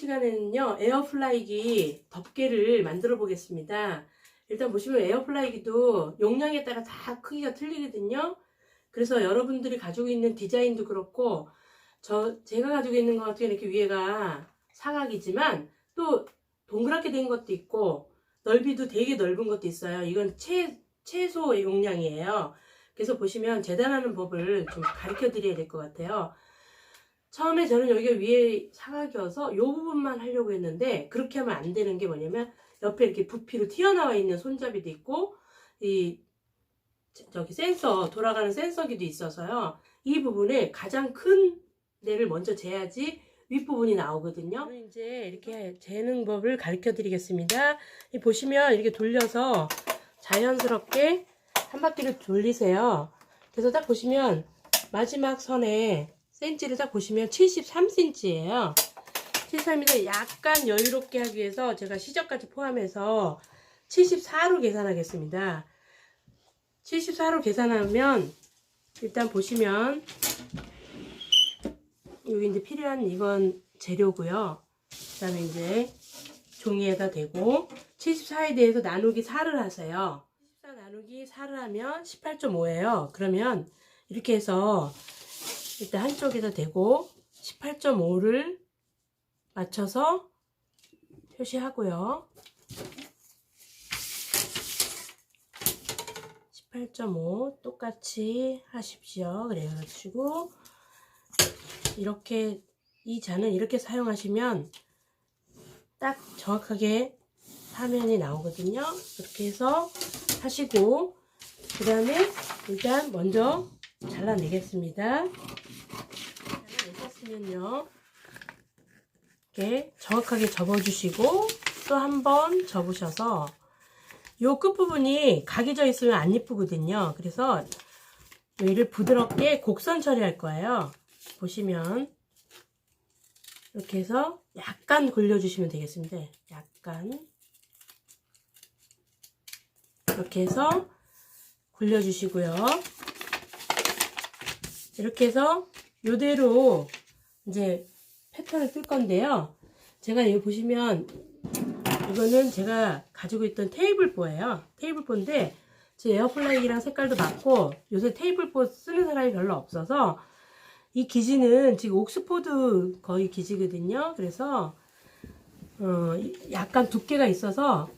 시간에는요, 에어플라이기 덮개를 만들어 보겠습니다. 일단 보시면 에어플라이기도 용량에 따라 다 크기가 틀리거든요. 그래서 여러분들이 가지고 있는 디자인도 그렇고, 제가 가지고 있는 것 같은 이렇게 위에가 사각이지만, 또 동그랗게 된 것도 있고, 넓이도 되게 넓은 것도 있어요. 이건 최소 용량이에요. 그래서 보시면 재단하는 법을 좀 가르쳐 드려야 될 것 같아요. 처음에 저는 여기가 위에 사각이어서 이 부분만 하려고 했는데, 그렇게 하면 안 되는 게 뭐냐면 옆에 이렇게 부피로 튀어나와 있는 손잡이도 있고, 저기 돌아가는 센서기도 있어서요. 이 부분에 가장 큰 데를 먼저 재야지 윗부분이 나오거든요. 저는 이제 이렇게 재는 법을 가르쳐 드리겠습니다. 보시면 이렇게 돌려서 자연스럽게 한 바퀴를 돌리세요. 그래서 딱 보시면 마지막 선에 센치를 딱 보시면 73cm예요. 73인데 약간 여유롭게 하기 위해서 제가 시접까지 포함해서 74로 계산하겠습니다. 74로 계산하면 일단 보시면 여기 이제 필요한 이건 재료고요. 그 다음에 이제 종이에다 대고 74에 대해서 나누기 4를 하세요. 74 나누기 4를 하면 18.5예요. 그러면 이렇게 해서 일단 한쪽에다 대고 18.5를 맞춰서 표시하고요. 18.5 똑같이 하십시오. 그래가지고 이렇게 이 잔은 이렇게 사용하시면 딱 정확하게 화면이 나오거든요. 그렇게 해서 하시고 그 다음에 일단 먼저 잘라내겠습니다. 잘라내셨으면요 이렇게 정확하게 접어주시고 또 한 번 접으셔서 요 끝부분이 각이 져 있으면 안 예쁘거든요. 그래서 얘를 부드럽게 곡선 처리할 거예요. 보시면 이렇게 해서 약간 굴려주시면 되겠습니다. 약간 이렇게 해서 굴려주시고요. 이렇게 해서 요대로 이제 패턴을 뜰 건데요. 제가 여기 보시면 이거는 제가 가지고 있던 테이블보예요. 테이블보인데 제 에어플라이기랑 색깔도 맞고 요새 테이블보 쓰는 사람이 별로 없어서 이 기지는 지금 옥스포드 거의 기지거든요. 그래서 약간 두께가 있어서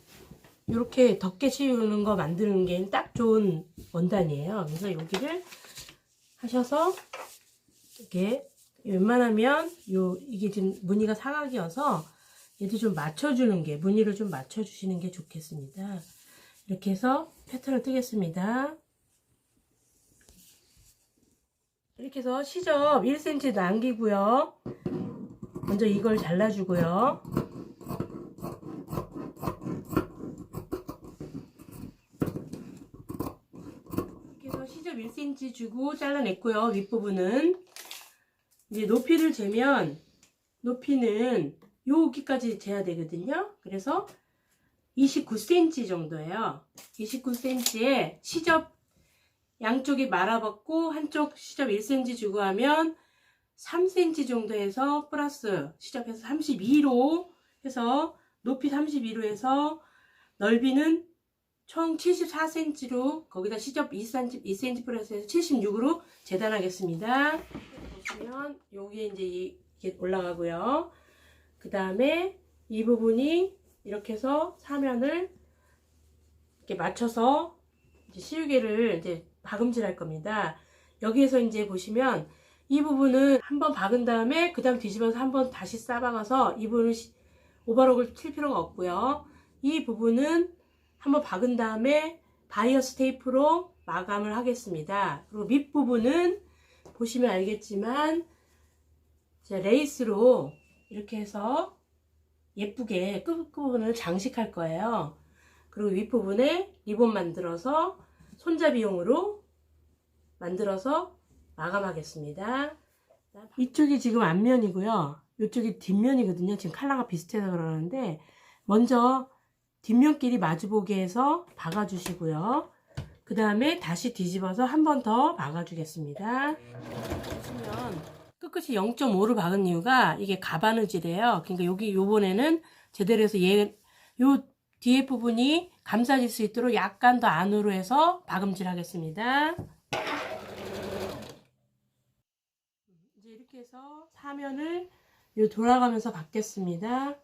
이렇게 덮개 씌우는 거 만드는 게 딱 좋은 원단이에요. 그래서 여기를 하셔서 이렇게 웬만하면 이게 지금 무늬가 사각이어서 얘도 좀 맞춰주는 게 무늬를 좀 맞춰주시는 게 좋겠습니다. 이렇게 해서 패턴을 뜨겠습니다. 이렇게 해서 시접 1cm 남기고요. 먼저 이걸 잘라주고요. 이렇게 해서 시접 1cm 주고 잘라냈고요. 윗부분은 이제 높이를 재면 높이는 여기까지 재야 되거든요. 그래서 29cm 정도예요. 29cm에 시접 양쪽이 말아봤고 한쪽 시접 1cm 주고 하면 3cm 정도 해서 플러스 시접해서 32로 해서 높이 32로 해서 넓이는 총 74cm로 거기다 시접 2cm 플러스해서 76으로 재단하겠습니다. 보시면 여기에 이제 이게 올라가고요. 그 다음에 이 부분이 이렇게 해서 사면을 이렇게 맞춰서 이제 시우개를 이제 박음질 할 겁니다. 여기에서 이제 보시면 이 부분은 한번 박은 다음에 그 다음 뒤집어서 한번 다시 싸박아서 이 부분은 오버록을 칠 필요가 없고요. 이 부분은 한번 박은 다음에 바이어스 테이프로 마감을 하겠습니다. 그리고 밑부분은 보시면 알겠지만 레이스로 이렇게 해서 예쁘게 끝부분을 장식할 거예요. 그리고 윗부분에 리본 만들어서 손잡이용으로 만들어서 마감하겠습니다. 이쪽이 지금 앞면이고요. 이쪽이 뒷면이거든요. 지금 컬러가 비슷해서 그러는데 먼저 뒷면끼리 마주보게 해서 박아주시고요. 그 다음에 다시 뒤집어서 한 번 더 박아주겠습니다. 보시면 끝끝이 0.5로 박은 이유가 이게 가바느질이에요. 그러니까 여기 요번에는 제대로 해서 요 뒤에 부분이 감싸질 수 있도록 약간 더 안으로 해서 박음질 하겠습니다. 이제 이렇게 해서 사면을 요 돌아가면서 박겠습니다.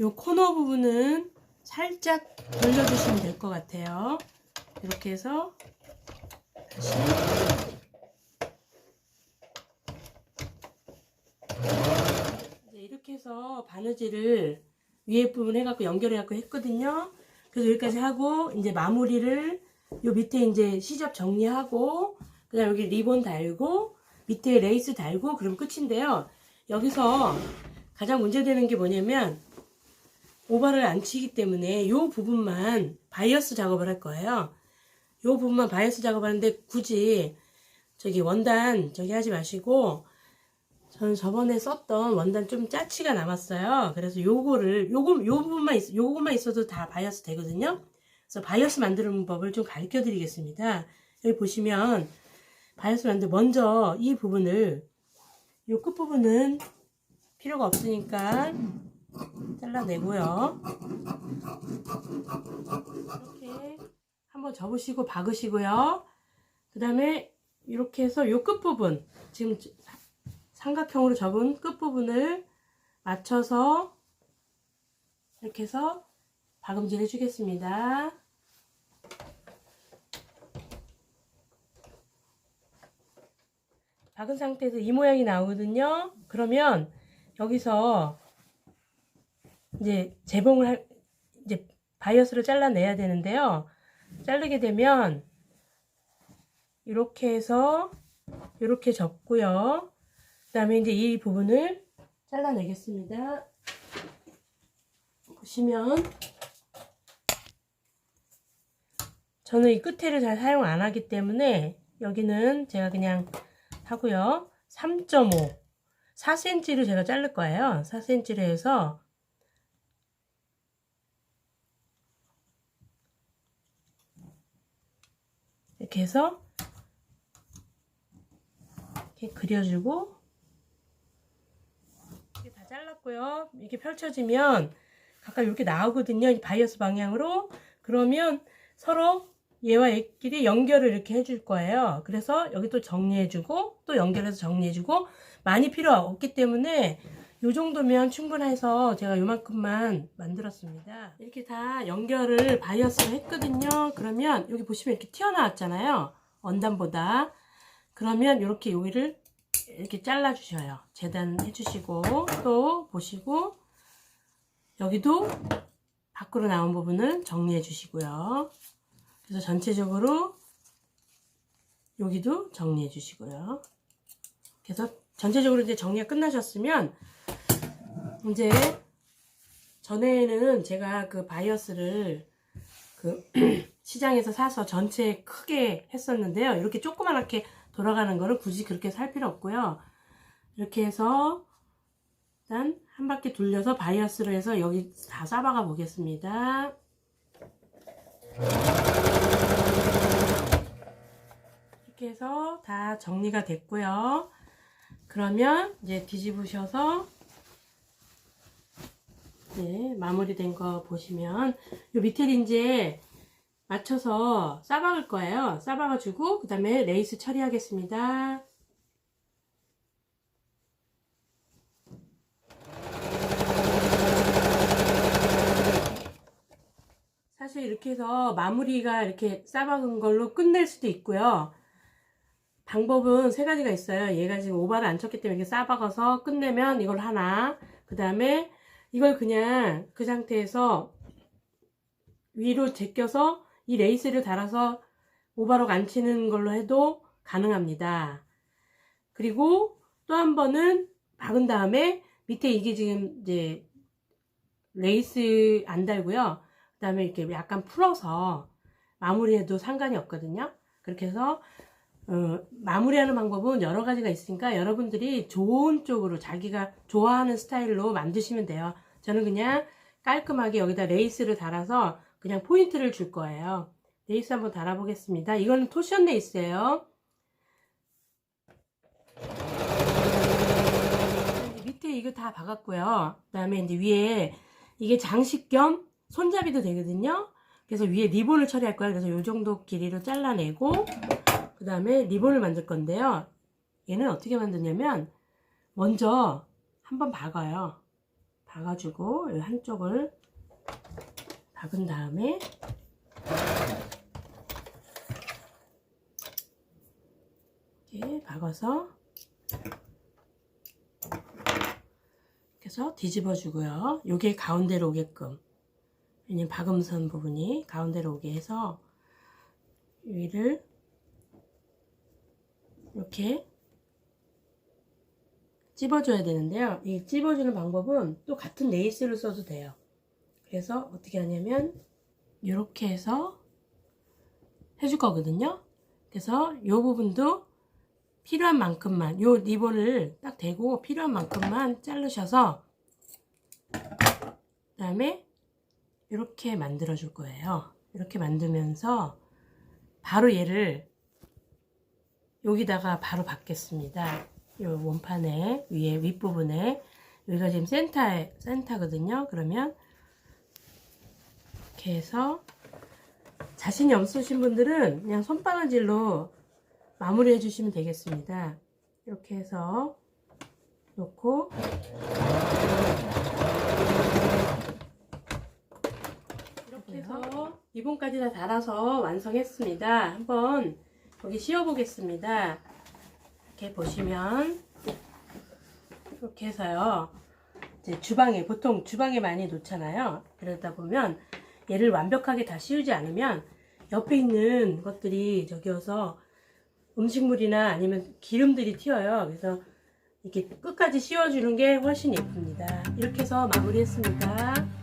요 코너 부분은 살짝 돌려주시면 될 것 같아요. 이렇게 해서 다시 이제 이렇게 해서 바느질을 위에 부분 해갖고 연결해갖고 했거든요. 그래서 여기까지 하고 이제 마무리를 요 밑에 이제 시접 정리하고 그다음 여기 리본 달고 밑에 레이스 달고 그럼 끝인데요. 여기서 가장 문제되는 게 뭐냐면 오바를 안 치기 때문에 요 부분만 바이어스 작업을 할 거예요. 요 부분만 바이어스 작업하는데 굳이 저기 원단 저기 하지 마시고 저는 저번에 썼던 원단 좀 짜치가 남았어요. 그래서 요 부분만 있어도 다 바이어스 되거든요. 그래서 바이어스 만드는 법을 좀 가르쳐 드리겠습니다. 여기 보시면 바이어스 만들 먼저 이 부분을 요 끝부분은 필요가 없으니까 잘라내고요. 이렇게 한번 접으시고 박으시고요. 그 다음에 이렇게 해서 요 끝부분 지금 삼각형으로 접은 끝부분을 맞춰서 이렇게 해서 박음질 해주겠습니다. 박은 상태에서 이 모양이 나오거든요. 그러면 여기서 이제 이제 바이어스를 잘라내야 되는데요. 자르게 되면 이렇게 해서 이렇게 접고요. 그 다음에 이제 이 부분을 잘라내겠습니다. 보시면 저는 이 끝에를 잘 사용 안 하기 때문에 여기는 제가 그냥 하고요. 3.5 4cm를 제가 자를 거예요. 4cm를 해서 이렇게 해서 이렇게 그려주고 이렇게 다 잘랐고요. 이렇게 펼쳐지면 각각 이렇게 나오거든요. 바이어스 방향으로. 그러면 서로 얘와 얘끼리 연결을 이렇게 해줄 거예요. 그래서 여기 또 정리해주고 또 연결해서 정리해주고 많이 필요 없기 때문에 요 정도면 충분해서 제가 요만큼만 만들었습니다. 이렇게 다 연결을 바이어스로 했거든요. 그러면 여기 보시면 이렇게 튀어나왔잖아요. 원단보다. 그러면 이렇게 여기를 이렇게 잘라 주셔요. 재단해 주시고 또 보시고 여기도 밖으로 나온 부분은 정리해 주시고요. 그래서 전체적으로 여기도 정리해 주시고요. 그래서 전체적으로 이제 정리가 끝나셨으면 이제 전에는 제가 그 바이어스를 그 시장에서 사서 전체 크게 했었는데요. 이렇게 조그맣게 돌아가는 거를 굳이 그렇게 살 필요 없고요. 이렇게 해서 일단 한 바퀴 돌려서 바이어스로 해서 여기 다 싸박아 보겠습니다. 이렇게 해서 다 정리가 됐고요. 그러면 이제 뒤집으셔서 네, 마무리된 거 보시면 요 밑에 이제 맞춰서 싸박을 거예요. 싸박아 주고 그 다음에 레이스 처리하겠습니다. 사실 이렇게 해서 마무리가 이렇게 싸박은 걸로 끝낼 수도 있고요. 방법은 세 가지가 있어요. 얘가 지금 오바를 안 쳤기 때문에 이렇게 싸박아서 끝내면 이걸 하나, 그 다음에 이걸 그냥 그 상태에서 위로 제껴서 이 레이스를 달아서 오바로 안 치는 걸로 해도 가능합니다. 그리고 또 한 번은 박은 다음에 밑에 이게 지금 이제 레이스 안 달고요. 그 다음에 이렇게 약간 풀어서 마무리해도 상관이 없거든요. 그렇게 해서 마무리하는 방법은 여러 가지가 있으니까 여러분들이 좋은 쪽으로 자기가 좋아하는 스타일로 만드시면 돼요. 저는 그냥 깔끔하게 여기다 레이스를 달아서 그냥 포인트를 줄 거예요. 네이스 한번 달아보겠습니다. 이거는 토션 네이스예요. 밑에 이거 다 박았고요. 그 다음에 이제 위에 이게 장식 겸 손잡이도 되거든요. 그래서 위에 리본을 처리할 거예요. 그래서 이 정도 길이로 잘라내고 그 다음에 리본을 만들 건데요. 얘는 어떻게 만드냐면 먼저 한번 박아요. 박아주고 이 한쪽을 박은 다음에 이렇게 박아서 그래서 뒤집어 주고요. 요게 가운데로 오게끔, 왜냐면 박음선 부분이 가운데로 오게 해서 위를 이렇게 찝어줘야 되는데요. 이 찝어주는 방법은 또 같은 네이스를 써도 돼요. 그래서 어떻게 하냐면 이렇게 해서 해줄 거거든요. 그래서 이 부분도 필요한 만큼만, 요 리본을 딱 대고 필요한 만큼만 자르셔서 그 다음에 이렇게 만들어 줄 거예요. 이렇게 만들면서 바로 얘를 여기다가 바로 박겠습니다. 요 원판에 위에 윗부분에 여기가 지금 센터거든요. 그러면 이렇게 해서 자신이 없으신 분들은 그냥 손바느질로 마무리 해주시면 되겠습니다. 이렇게 해서 놓고 이렇게 해서 리본까지 다 달아서 완성했습니다. 한번 여기 씌워 보겠습니다. 이렇게 보시면 이렇게 해서요. 이제 주방에 보통 주방에 많이 놓잖아요. 그러다 보면 얘를 완벽하게 다 씌우지 않으면 옆에 있는 것들이 저기여서 음식물이나 아니면 기름들이 튀어요. 그래서 이렇게 끝까지 씌워주는 게 훨씬 예쁩니다. 이렇게 해서 마무리했습니다.